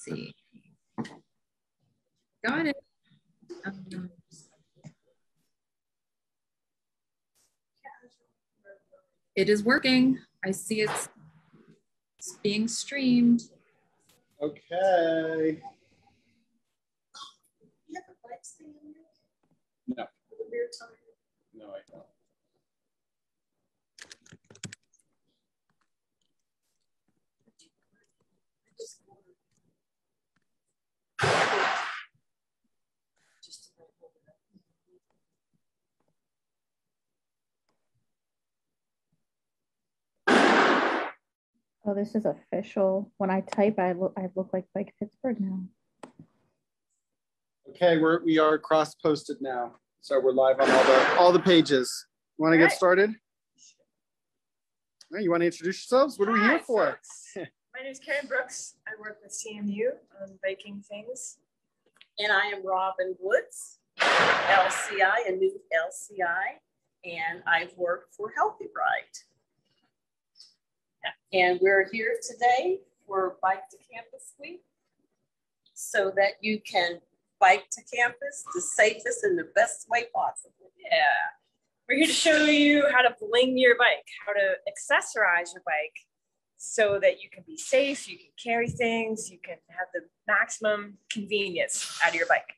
see. Got it. It is working. I see it's being streamed. Okay. No. No, I don't. Oh, this is official. When I type, I look like Pittsburgh now. Okay, we are cross-posted now, so we're live on all the pages. Want to get started? You want to introduce yourselves? What are we here for? My name is Karen Brooks. I work with CMU on baking things. And I am Robin Woods, LCI, a new LCI, and I've worked for Healthy Bride. And we're here today for Bike to Campus Week so that you can bike to campus the safest and the best way possible. Yeah. We're here to show you how to bling your bike, how to accessorize your bike so that you can be safe, you can carry things, you can have the maximum convenience out of your bike.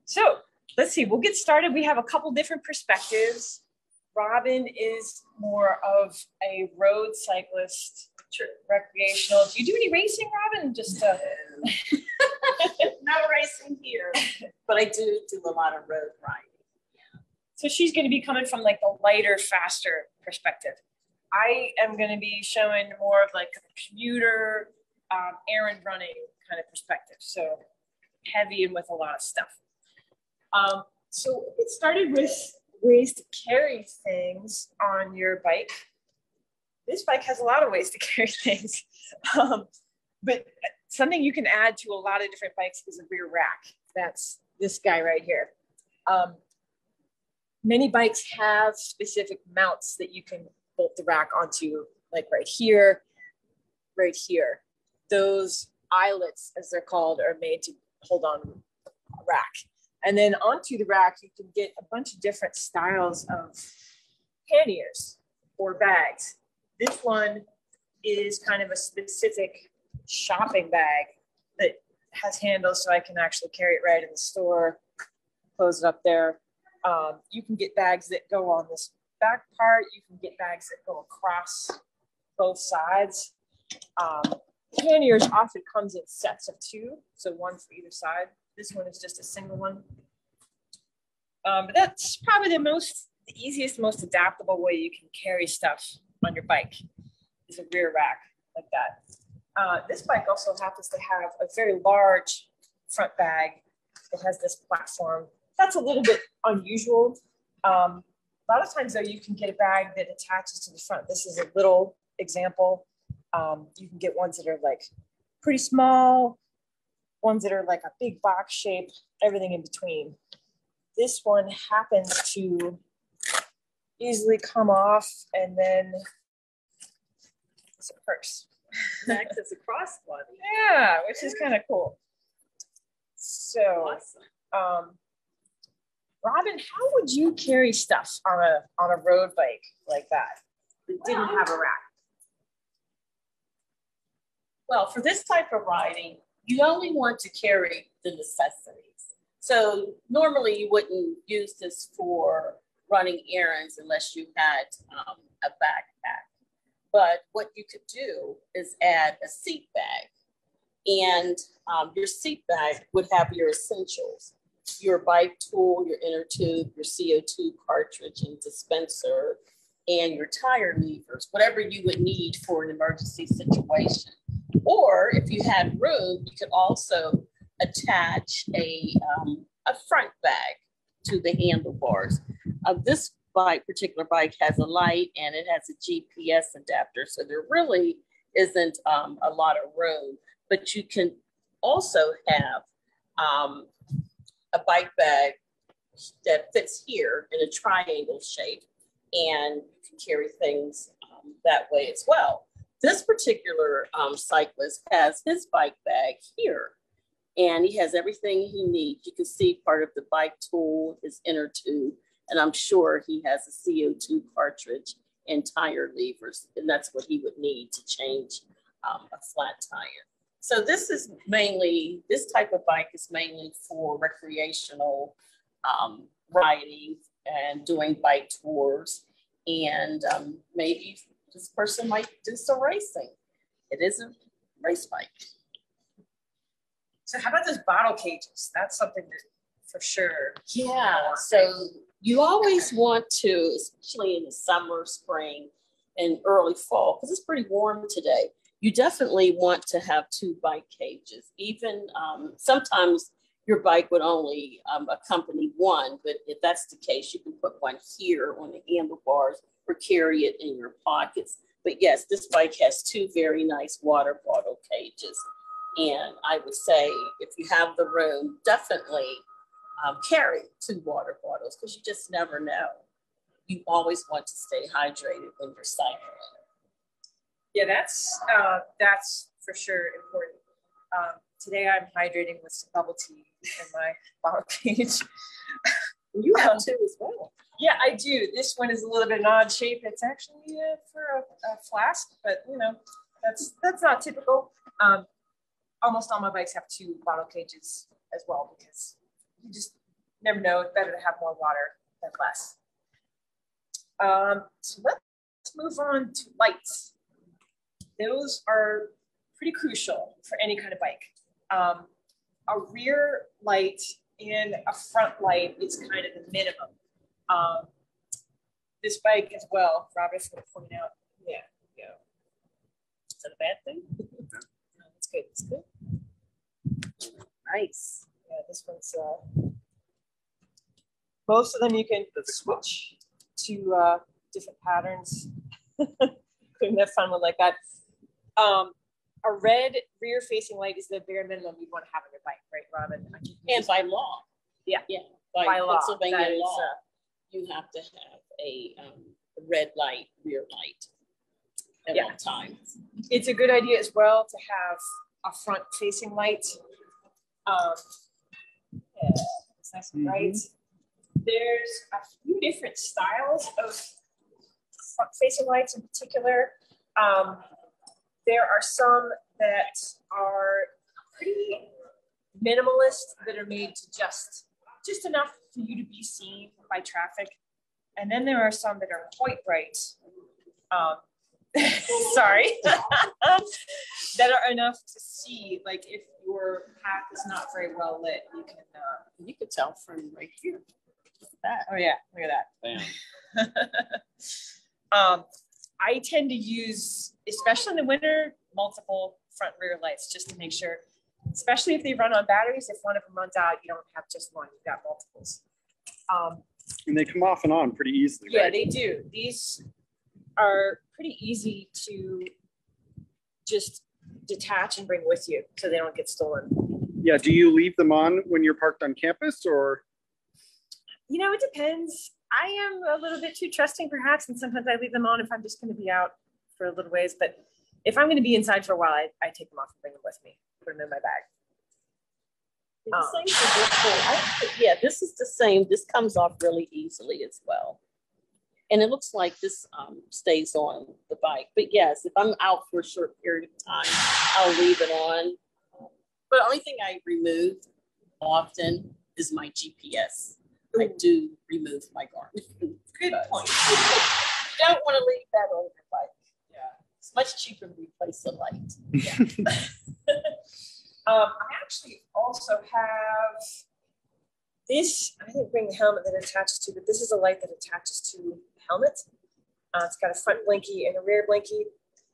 So let's see, we'll get started. We have a couple different perspectives. Robin is more of a road cyclist, recreational. Do you do any racing, Robin? Just no racing here, but I do a lot of road riding. So she's going to be coming from like the lighter, faster perspective. I am going to be showing more of like a commuter, errand running kind of perspective. So heavy and with a lot of stuff. So we'll get started with ways to carry things on your bike. This bike has a lot of ways to carry things, but something you can add to a lot of different bikes is a rear rack. That's this guy right here. Many bikes have specific mounts that you can bolt the rack onto, like right here, right here. Those eyelets, as they're called, are made to hold on a rack. And then onto the rack, you can get a bunch of different styles of panniers or bags. This one is kind of a specific shopping bag that has handles so I can actually carry it right in the store, close it up there. You can get bags that go on this back part. You can get bags that go across both sides. Panniers often comes in sets of two, so one for either side. This one is just a single one. But that's probably the easiest, most adaptable way you can carry stuff on your bike is a rear rack like that. This bike also happens to have a very large front bag. It has this platform. That's a little bit unusual. A lot of times though, you can get a bag that attaches to the front. This is a little example. You can get ones that are like pretty small, ones that are like a big box shape, everything in between. This one happens to easily come off, and then it's a purse. It acts as a crossbody. Yeah, which is kind of cool. So, awesome. Robin, how would you carry stuff on a road bike like that didn't have a rack? Well, for this type of riding, you only want to carry the necessities. So normally you wouldn't use this for running errands unless you had a backpack. But what you could do is add a seat bag. And your seat bag would have your essentials, your bike tool, your inner tube, your CO2 cartridge and dispenser, and your tire levers, whatever you would need for an emergency situation. Or if you had room, you could also attach a front bag to the handlebars. This particular bike has a light and it has a GPS adapter, so there really isn't a lot of room. But you can also have a bike bag that fits here in a triangle shape, and you can carry things that way as well. This particular cyclist has his bike bag here, and he has everything he needs. You can see part of the bike tool, his inner tube, and I'm sure he has a CO2 cartridge and tire levers, and that's what he would need to change a flat tire. So this type of bike is mainly for recreational riding and doing bike tours, and maybe this person might do some racing. It is a race bike. So how about those bottle cages? That's something that for sure. Yeah, so you always want to, especially in the summer, spring, and early fall, because it's pretty warm today, you definitely want to have 2 bike cages. Even sometimes your bike would only accompany one, but if that's the case, you can put one here on the handlebars or carry it in your pockets. But yes, this bike has 2 very nice water bottle cages. And I would say if you have the room, definitely carry 2 water bottles, because you just never know. You always want to stay hydrated when you're cycling. Yeah, that's for sure important. Today I'm hydrating with some bubble tea in my bottle cage. You have 2 as well. Yeah, I do. This one is a little bit an odd shape. It's actually for a flask, but you know, that's not typical. Almost all my bikes have 2 bottle cages as well, because you just never know. It's better to have more water than less. So let's move on to lights. Those are pretty crucial for any kind of bike. A rear light and a front light is kind of the minimum. This bike as well, Robert's going to point out. Yeah. Is that a bad thing? No, that's good. It's good. Nice. Yeah, this one's. Most of them you can switch to different patterns. Couldn't have fun with like that. A red rear-facing light is the bare minimum you'd want to have on your bike, right, Robin? And by law. Yeah. By law. Pennsylvania law, you have to have a red light, rear light at all times. It's a good idea as well to have a front-facing light. It's nice and bright. There's a few different styles of front-facing lights in particular. There are some that are pretty minimalist, that are made to just enough for you to be seen by traffic. And then there are some that are quite bright. Sorry. That are enough to see, like if your path is not very well lit, you can tell from right here. Look at that. Oh yeah, look at that. Bam. I tend to use, especially in the winter, multiple front rear lights just to make sure, especially if they run on batteries, if one of them runs out, you don't have just one, you've got multiples. And they come off and on pretty easily, yeah, right? they do. These are pretty easy to just detach and bring with you so they don't get stolen. Yeah, do you leave them on when you're parked on campus, or? You know, it depends. I am a little bit too trusting perhaps, and sometimes I leave them on if I'm just going to be out for a little ways. But if I'm going to be inside for a while, I take them off and bring them with me, put them in my bag. Yeah, this is the same. This comes off really easily as well. And it looks like this stays on the bike. But yes, if I'm out for a short period of time, I'll leave it on. But the only thing I remove often is my GPS. I do remove my Garmin. Good point. You don't want to leave that on your bike. Yeah, it's much cheaper to replace the light. Yeah. I actually also have this. I didn't bring the helmet that it attaches to, but this is a light that attaches to the helmet. It's got a front blinky and a rear blinky,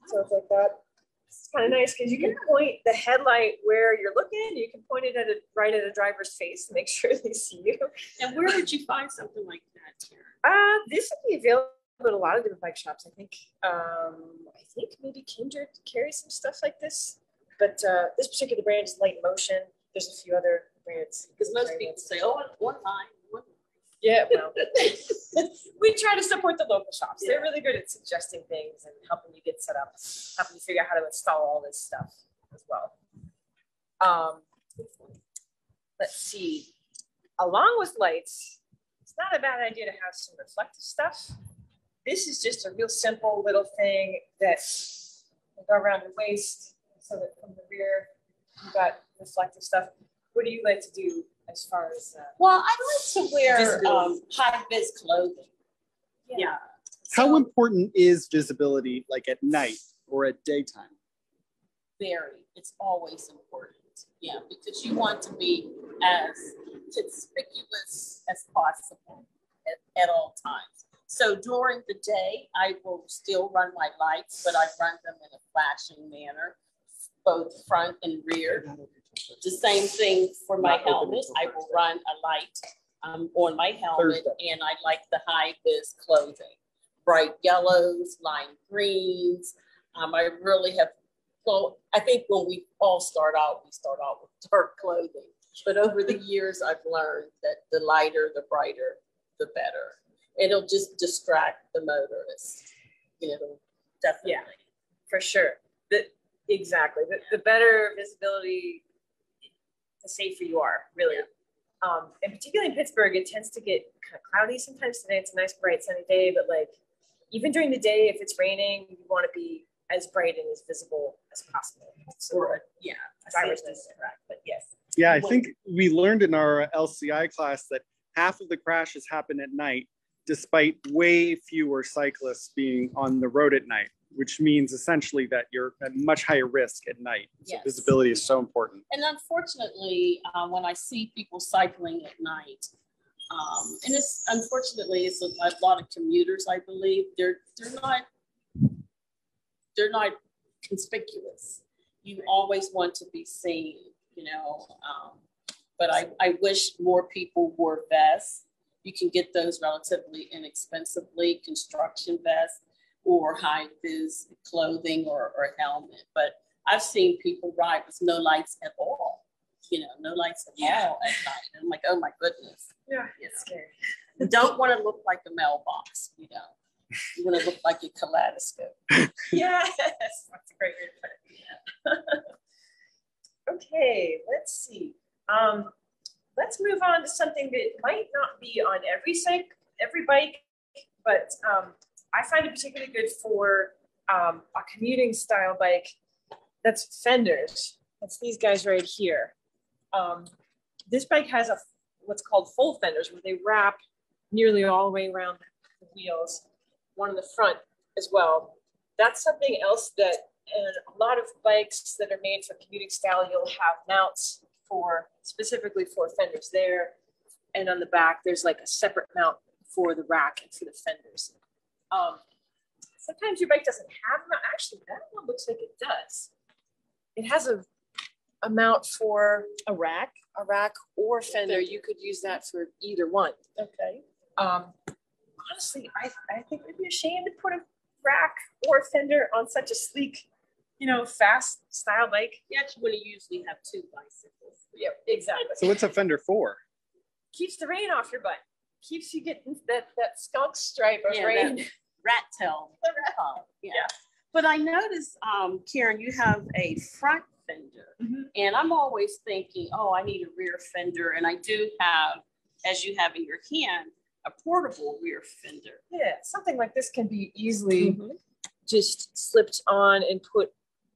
so it's like that. It's kind of nice because you can point the headlight where you're looking. You can point it right at a driver's face to make sure they see you. And where would you find something like that, Karen? This would be available at a lot of different bike shops. I think maybe Kindred carries some stuff like this. But this particular brand is Light Motion. There's a few other brands. Because most people say, oh, one line. Yeah, well, we try to support the local shops. They're really good at suggesting things and helping you get set up, helping you figure out how to install all this stuff as well. Let's see. Along with lights, it's not a bad idea to have some reflective stuff. This is just a real simple little thing that will go around your waist so that from the rear, you've got reflective stuff. What do you like to do as far as Well, I like to wear visibility? high-vis clothing. Yeah. How important is visibility like at night or at daytime? Very. It's always important. Yeah, because you want to be as conspicuous as possible at all times. So during the day, I will still run my lights, but I run them in a flashing manner, both front and rear. The same thing for my helmet. I will run a light on my helmet, and I like the high-vis clothing. Bright yellows, lime greens. I really have, well, I think when we all start out with dark clothing. But over the years, I've learned that the lighter, the brighter, the better. It'll just distract the motorist. You know, definitely. Yeah, for sure. Exactly. The better visibility, the safer you are, really. Yeah. And particularly in Pittsburgh, it tends to get kind of cloudy sometimes. Today it's a nice, bright, sunny day, but like even during the day, if it's raining, you want to be as bright and as visible as possible. So, yeah, driver's license, correct, but yes. Yeah, I think we learned in our LCI class that half of the crashes happen at night, despite way fewer cyclists being on the road at night, which means essentially that you're at much higher risk at night. So yes. Visibility is so important. And unfortunately, when I see people cycling at night, and it's unfortunately it's a lot of commuters, I believe, they're not conspicuous. You always want to be seen, you know. But I wish more people wore vests. You can get those relatively inexpensively, construction vests or high-vis clothing or helmet. But I've seen people ride with no lights at all, you know, no lights at all at night. And I'm like, oh my goodness. Yeah, it's scary. You don't want to look like a mailbox, you know. You want to look like a kaleidoscope. Yes, that's a great way to put it. Okay, let's see. Let's move on to something that might not be on every bike, but I find it particularly good for a commuting style bike. That's fenders. That's these guys right here. This bike has what's called full fenders, where they wrap nearly all the way around the wheels, one in the front as well. That's something else that in a lot of bikes that are made for commuting style, you'll have mounts specifically for fenders there. And on the back, there's like a separate mount for the rack and for the fenders. Sometimes your bike doesn't have a mount. Actually, that one looks like it does. It has a mount for a rack or fender. You could use that for either one. Okay. Honestly, I think it'd be a shame to put a rack or a fender on such a sleek, you know, fast style bike. You actually want to usually have two bicycles. Yep, exactly. So what's a fender for? Keeps the rain off your butt. Keeps you getting that skunk stripe of rain. Rat tail. Yeah. But I noticed, Karen, you have a front fender. Mm-hmm. And I'm always thinking, oh, I need a rear fender. And I do have, as you have in your hand, a portable rear fender. Yeah, something like this can be easily just slipped on and put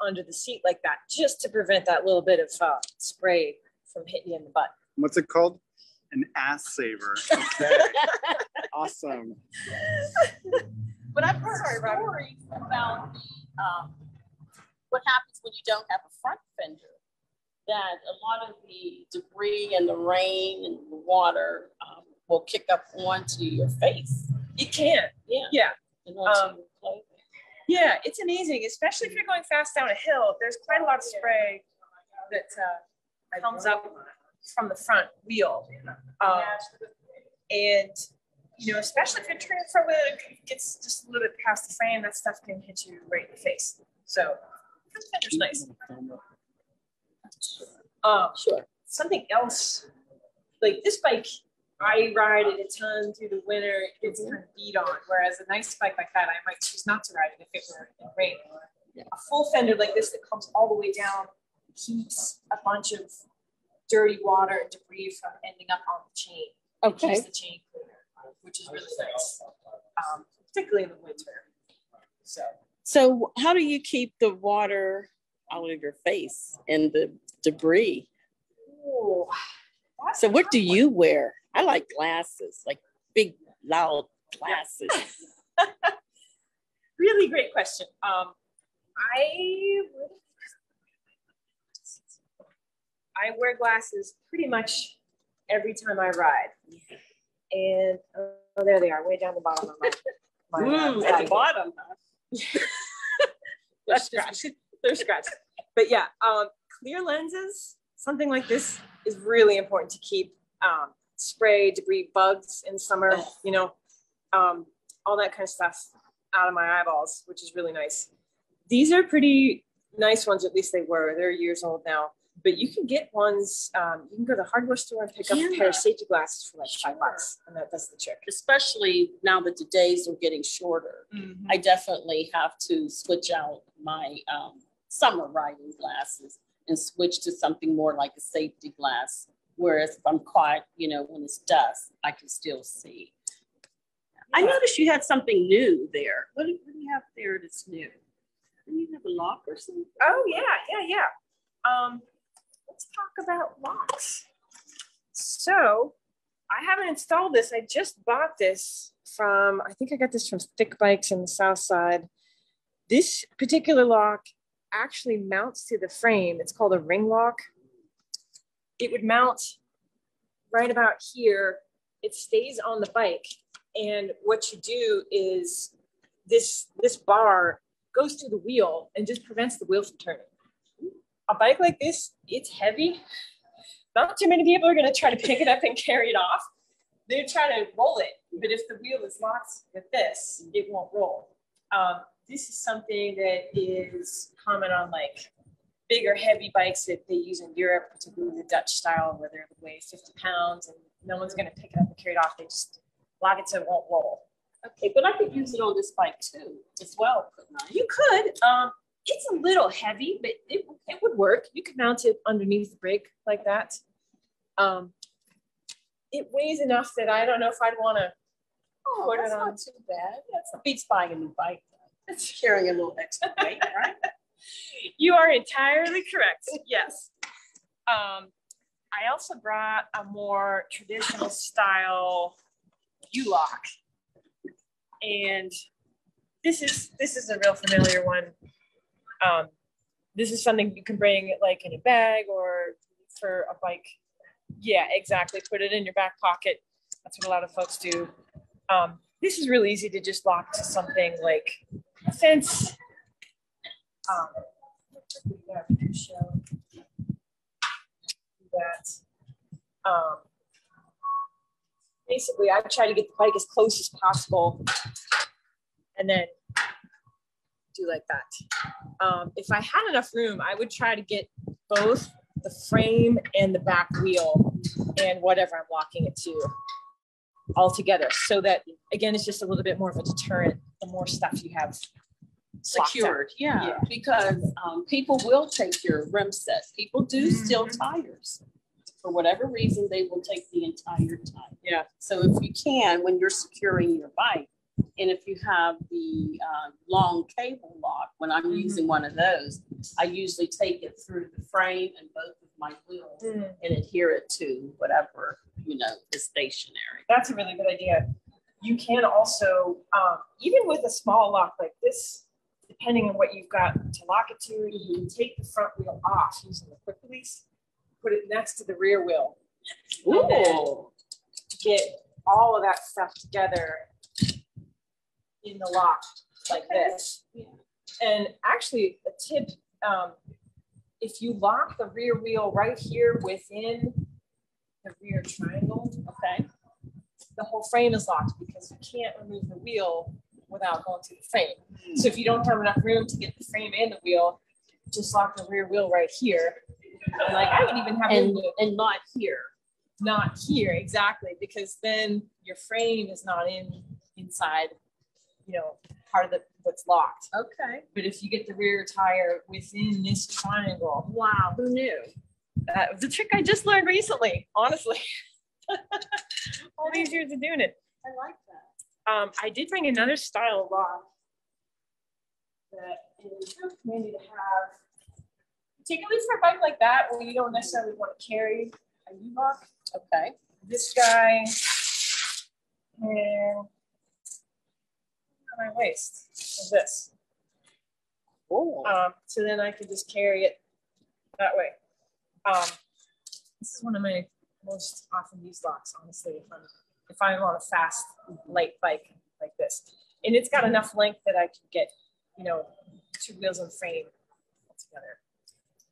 under the seat like that, just to prevent that little bit of spray from hitting you in the butt. What's it called? An ass saver. Okay. Awesome. But I've heard stories about what happens when you don't have a front fender, that a lot of the debris and the rain and the water will kick up onto your face. It can. Yeah. And onto your clothing. Yeah, it's amazing, especially if you're going fast down a hill. There's quite a lot of spray that comes up from the front wheel. And, you know, especially if you're turning for wheel, it gets just a little bit past the frame, that stuff can hit you right in the face. So, this fender's nice. Sure. Something else, like this bike, I ride it a ton through the winter. It's kind of beat on. Whereas a nice bike like that, I might choose not to ride it if it were in rain. A full fender like this that comes all the way down keeps a bunch of dirty water and debris from ending up on the chain. It keeps the chain cleaner, which is really nice, particularly in the winter. So how do you keep the water out of your face and the debris? Ooh, so what do you wear? I like glasses, like big, loud glasses. Really great question. I wear glasses pretty much every time I ride. And oh, there they are, way down the bottom of my at the bottom, huh? They're scratched. They're scratched. But yeah, clear lenses, something like this is really important to keep spray, debris, bugs in summer, you know, all that kind of stuff out of my eyeballs, which is really nice. These are pretty nice ones, at least they were. They're years old now. But you can get ones, you can go to the hardware store and pick up a pair of safety glasses for like $5, and that does the trick. Especially now that the days are getting shorter. I definitely have to switch out my summer riding glasses and switch to something more like a safety glass. Whereas if I'm caught, you know, when it's dusk, I can still see. Yeah. I noticed you had something new there. What do you have there that's new? Do you have a lock or something? Oh, yeah. Let's talk about locks. So I haven't installed this. I just bought this from, I think I got this from Thick Bikes in the South Side. This particular lock actually mounts to the frame. It's called a ring lock. It would mount right about here. It stays on the bike. And what you do is this bar goes through the wheel and just prevents the wheel from turning. A bike like this, it's heavy. Not too many people are going to try to pick it up and carry it off. They're trying to roll it, but if the wheel is locked with this, it won't roll. This is something that is common on like bigger, heavy bikes that they use in Europe, particularly the Dutch style, where they weigh 50 pounds and no one's going to pick it up and carry it off. They just lock it so it won't roll. Okay, but I could use it on this bike too, as well, couldn't I? You could. It's a little heavy, but it would work. You could mount it underneath the brake like that. It weighs enough that I don't know if I'd want to put it on. Not too bad. That's beats buying a new bike. It's carrying a little extra weight, right? You are entirely correct. Yes. I also brought a more traditional style U-lock, and this is a real familiar one. This is something you can bring like in a bag or for a bike. Yeah, exactly. Put it in your back pocket. That's what a lot of folks do. This is really easy to just lock to something like a fence. Show that. Basically, I try to get the bike as close as possible and then do like that. If I had enough room, I would try to get both the frame and the back wheel and whatever I'm locking it to all together, so that again it's just a little bit more of a deterrent the more stuff you have secured. Yeah, because people will take your rim set. People do steal tires. For whatever reason, they will take the entire tire. Yeah. So if you can, when you're securing your bike, and if you have the long cable lock, when I'm using one of those, I usually take it through the frame and both of my wheels and adhere it to whatever, you know, is stationary. That's a really good idea. You can also, even with a small lock like this, depending on what you've got to lock it to, you can take the front wheel off using the quick release, put it next to the rear wheel. Ooh. Get all of that stuff together in the lock like this. Yeah. And actually a tip, if you lock the rear wheel right here within the rear triangle, okay, the whole frame is locked because you can't remove the wheel without going through the frame. So if you don't have enough room to get the frame and the wheel, just lock the rear wheel right here. And like I would even have and not here. not here, exactly, because then your frame is not inside, you know, part of what's locked. Okay. But if you get the rear tire within this triangle, Wow, who knew? that was a trick I just learned recently, honestly. All these years of doing it. I like that. I did bring another style lock that is handy to have, particularly for a bike like that where you don't necessarily want to carry a U-lock. Okay. This guy and on my waist is this. Cool. So then I can just carry it that way. This is one of my most often used locks, honestly, if I'm on a fast, light bike like this. And it's got enough length that I can get, you know, 2 wheels and frame together.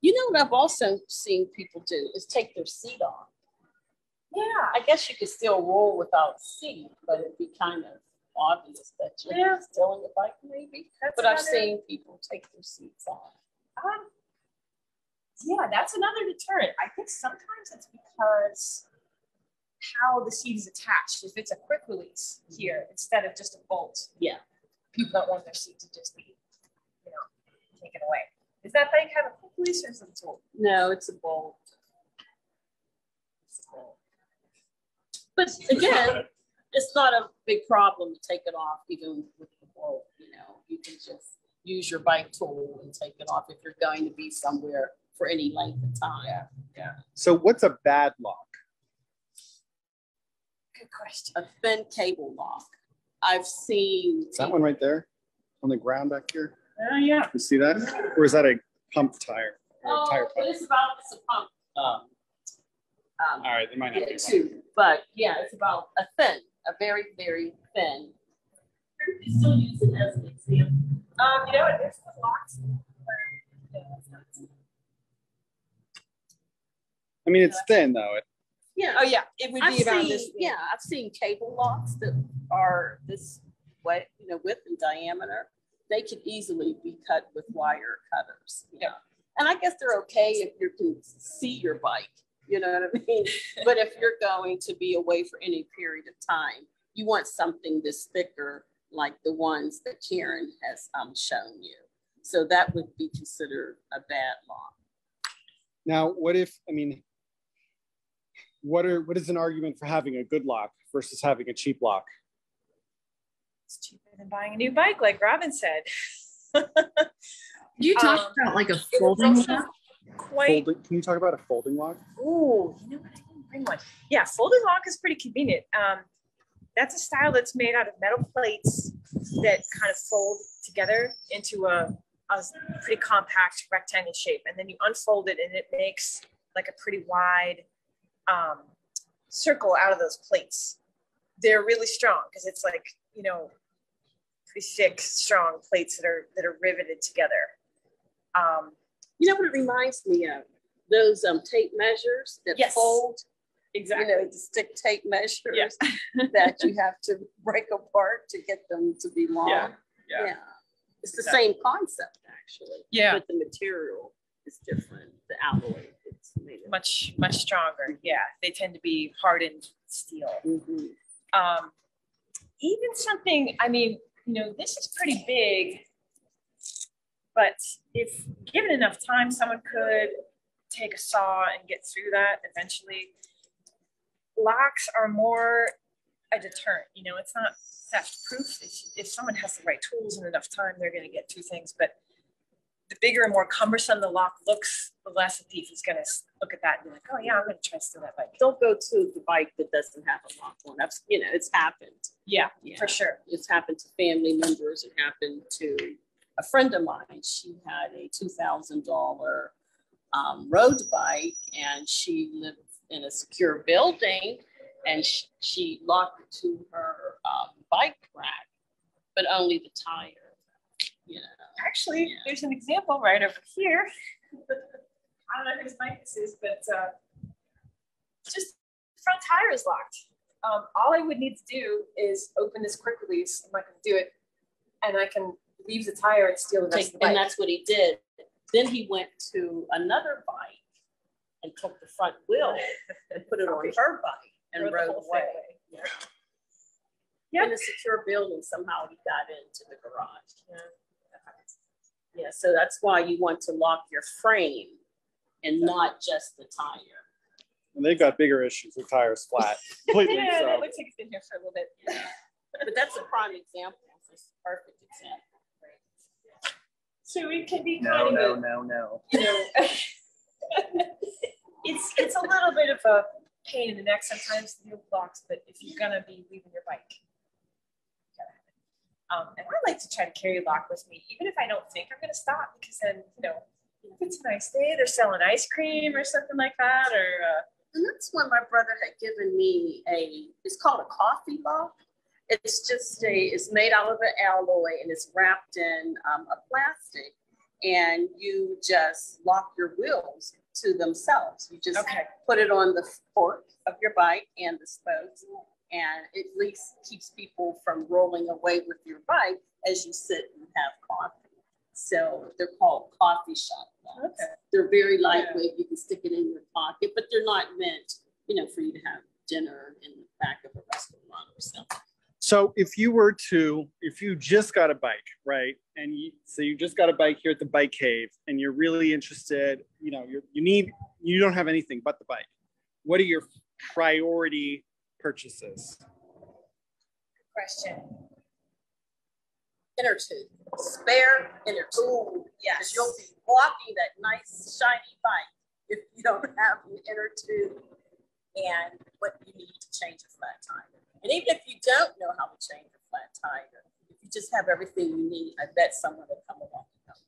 You know what I've also seen people do is take their seat off. Yeah. I guess you could still roll without a seat, but it'd be kind of obvious that you're still in the bike, maybe. But I've seen people take their seats off. Yeah, that's another deterrent. I think sometimes it's because how the seat is attached. If it's a quick release here instead of just a bolt, yeah, people don't want their seat to just be, you know, taken away. Does that bike have a quick release or is it a bolt? No, it's a bolt. But again, it's not a big problem to take it off, even with the bolt. You know, you can just use your bike tool and take it off if you're going to be somewhere for any length of time. Yeah. Yeah. So what's a bad lock? Good question. A thin cable lock. I've seen. Is that one right there on the ground back here? Oh, yeah. You see that? Or is that a pump tire? Or a tire pump? It's a pump. All right, there might not be Too, but yeah, it's about a very, very thin. You still use it as an example. You know what? There's lots. I mean, it's thin though. Yeah. Oh yeah, it would be about this. Yeah, I've seen cable locks that are this way, you know, width and diameter. They could easily be cut with wire cutters. Yeah. And I guess they're okay if you can see your bike. You know what I mean? But if you're going to be away for any period of time, you want something this thicker, like the ones that Karen has shown you. So that would be considered a bad lock. Now, what if, I mean, what is an argument for having a good lock versus having a cheap lock? It's cheaper than buying a new bike, like Robin said. You talked about like a folding lock? Can you talk about a folding lock? Oh, you know what? I didn't bring one. Yeah, folding lock is pretty convenient. That's a style that's made out of metal plates that kind of fold together into a pretty compact rectangle shape. And then you unfold it and it makes like a pretty wide circle out of those plates. They're really strong because it's like, you know, pretty thick, strong plates that are riveted together. You know what it reminds me of? Those tape measures that fold. Exactly. You know, the stick tape measures that you have to break apart to get them to be long. Yeah. It's the same concept, actually. Yeah. But the material is different. The alloy is made of much stronger. Yeah. They tend to be hardened steel. Mm-hmm. Even something, I mean, you know, this is pretty big, but if given enough time, someone could take a saw and get through that eventually. Locks are more a deterrent. You know, it's not theft proof. If someone has the right tools and enough time, they're going to get through things. But the bigger and more cumbersome the lock looks, the less a thief is going to look at that and be like, oh yeah, I'm going to try to steal that bike. Don't go to the bike that doesn't have a lock on. That's, you know, it's happened. Yeah, for sure. It's happened to family members. It happened to a friend of mine. She had a $2,000 road bike and she lived in a secure building and she locked it to her bike rack, but only the tire, you know. Actually, there's an example right over here. I don't know whose bike this is, but just front tire is locked. All I would need to do is open this quick release. I'm not going to do it. And I can leave the tire and steal the rest of the bike. And that's what he did. Then he went to another bike and took the front wheel and put it on her bike and rode away. Yeah. Yep. In a secure building, somehow he got into the garage. Yeah, so that's why you want to lock your frame and not just the tire. And they've got bigger issues with tires flat. Completely. Yeah, so. that looks like it's been here for a little bit. But that's a prime example. It's a perfect example. Right. So it can be No. you know, it's a little bit of a pain in the neck sometimes to do blocks, but if you're gonna be leaving your bike, you gotta have it. And I like to try to carry a lock with me, even if I don't think I'm gonna stop, because then, you know, if it's a nice day, they're selling ice cream or something like that, or and that's when my brother had given me it's called a coffee lock. It's made out of an alloy and it's wrapped in a plastic, and you just lock your wheels to themselves. You just put it on the fork of your bike and the spokes, and it at least keeps people from rolling away with your bike as you sit and have coffee. So they're called coffee shop locks. Okay. They're very lightweight. You can stick it in your pocket, but they're not meant, you know, for you to have dinner in the back of a restaurant or something. So if you just got a bike, right? And you just got a bike here at the Bike Cave and you're really interested, you know, you don't have anything but the bike. What are your priority purchases? good question. Inner tube, spare inner tube. Yes. You'll be walking that nice shiny bike if you don't have an inner tube and what you need to change a flat tire. And even if you don't know how to change a flat tire, if you just have everything you need, I bet someone will come along and help.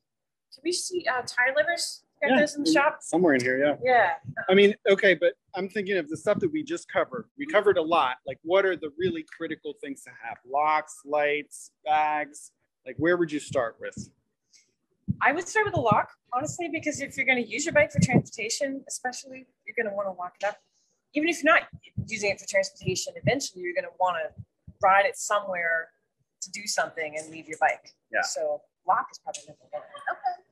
Can we see tire levers? Got those in the shop? Somewhere in here, yeah. Yeah. I mean, okay, but I'm thinking of the stuff that we just covered. We covered a lot. Like, what are the really critical things to have? Locks, lights, bags. Like, where would you start with? I would start with a lock, honestly, because if you're going to use your bike for transportation, especially, you're going to want to lock it up. Even if you're not using it for transportation, eventually you're going to want to ride it somewhere to do something and leave your bike. Yeah. So lock is probably number one. Okay.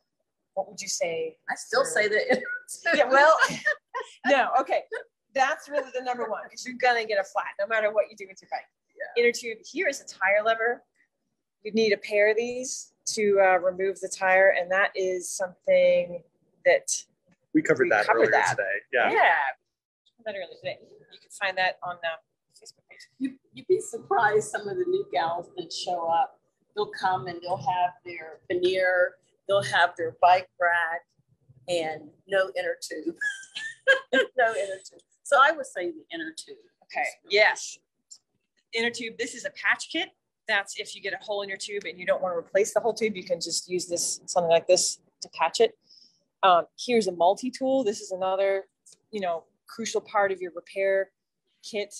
What would you say? I still say that. Yeah, well, no, okay. That's really the number one, because you're going to get a flat no matter what you do with your bike. Yeah. Inner tube, here is a tire lever. You need a pair of these to remove the tire, and that is something that we covered that earlier today. Yeah. Yeah. That earlier today. You can find that on the Facebook page. You'd be surprised, some of the new gals that show up, they'll come and they'll have their veneer, they'll have their bike rack, and no inner tube. No inner tube. So I would say the inner tube. Okay. Yes. Inner tube. This is a patch kit. That's if you get a hole in your tube and you don't want to replace the whole tube, you can just use this, something like this, to patch it. Here's a multi-tool. This is another, crucial part of your repair kit.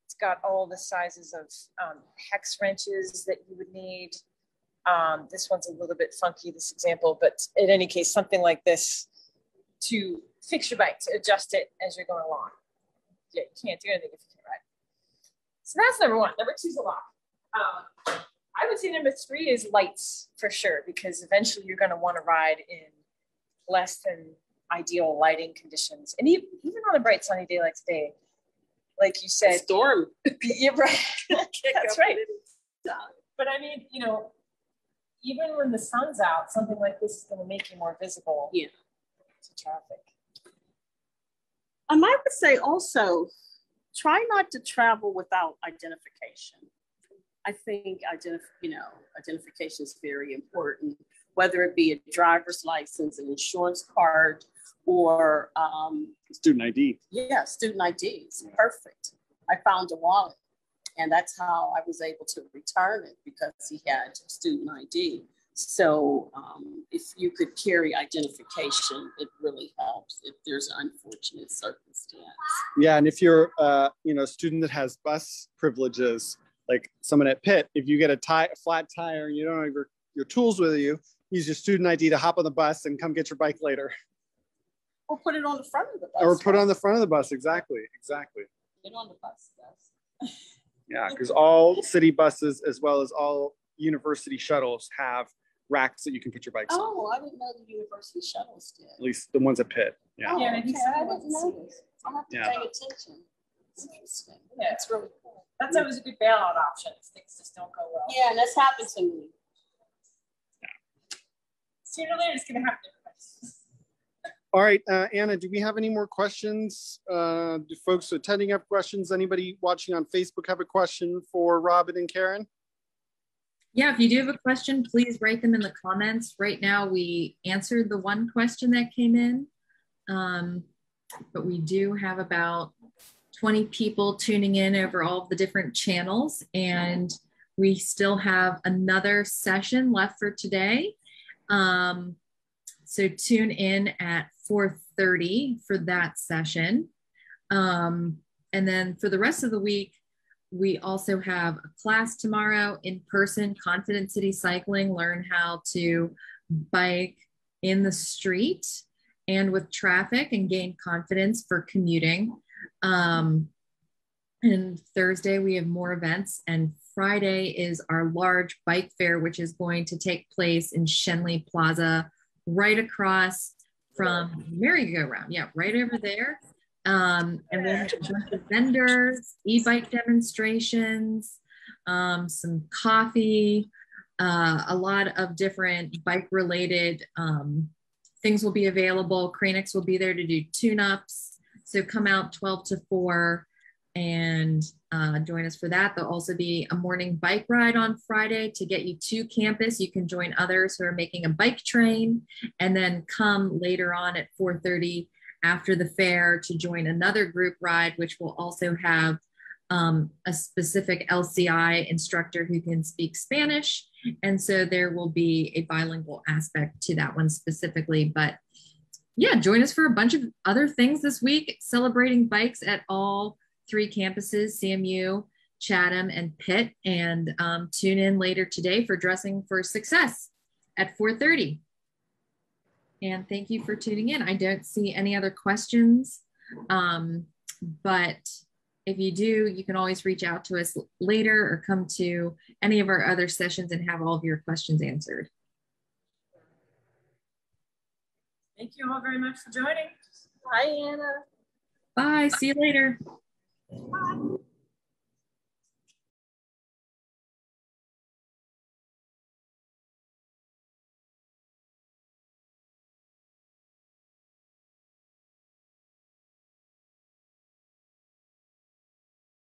It's got all the sizes of hex wrenches that you would need. This one's a little bit funky, this example, but in any case, something like this to fix your bike, to adjust it as you're going along. Yeah, you can't do anything if you can't ride. So that's number one. Number two is a lock. I would say number three is lights for sure, because eventually you're going to want to ride in less than ideal lighting conditions. And even on a bright sunny day like today, like you said, storm. Yeah, right. That's right. But I mean, even when the sun's out, something like this is going to make you more visible to traffic. I would say also, try not to travel without identification. I think identification is very important, whether it be a driver's license, an insurance card, or student ID. Yeah, student ID is perfect. I found a wallet, and that's how I was able to return it, because he had student ID. So if you could carry identification, it really helps if there's an unfortunate circumstance. Yeah, and if you're a student that has bus privileges, like someone at Pitt, if you get a flat tire and you don't have your tools with you, use your student ID to hop on the bus and come get your bike later. Or put it on the front of the bus. Or put it on the front of the bus, exactly. Get on the bus, guys. Yeah, because all city buses, as well as all university shuttles, have racks that you can put your bikes on. Oh, I didn't know the university shuttles did. At least the ones at Pitt. Yeah. Oh, Yeah, okay. maybe I someone didn't know this. I'll have to Yeah. pay attention. Interesting. Yeah. That's really cool. That's always a good bailout option if things just don't go well. Yeah, and that's happened to me. Sooner or later, it's going to happen. All right, Anna, do we have any more questions? Do folks attending have questions? Anybody watching on Facebook have a question for Robin and Karen? Yeah, if you do have a question, please write them in the comments. Right now, we answered the one question that came in, but we do have about 20 people tuning in over all of the different channels, and we still have another session left for today. So tune in at 4:30 for that session. And then for the rest of the week, we also have a class tomorrow in person, Confident City Cycling, learn how to bike in the street and with traffic and gain confidence for commuting. And Thursday we have more events, and Friday is our large bike fair, which is going to take place in Shenley Plaza, right across from merry-go-round. Yeah, right over there. And we'll have a bunch of vendors, e-bike demonstrations, some coffee, a lot of different bike-related things will be available. Cranix will be there to do tune-ups. So come out 12 to 4 and join us for that. There'll also be a morning bike ride on Friday to get you to campus. You can join others who are making a bike train, and then come later on at 4:30 after the fair to join another group ride, which will also have a specific LCI instructor who can speak Spanish. And so there will be a bilingual aspect to that one specifically. But yeah, join us for a bunch of other things this week, celebrating bikes at all 3 campuses, CMU, Chatham, and Pitt. And tune in later today for Dressing for Success at 4:30. And thank you for tuning in. I don't see any other questions, but if you do, you can always reach out to us later or come to any of our other sessions and have all of your questions answered. Thank you all very much for joining. Bye, Anna. Bye, see you later.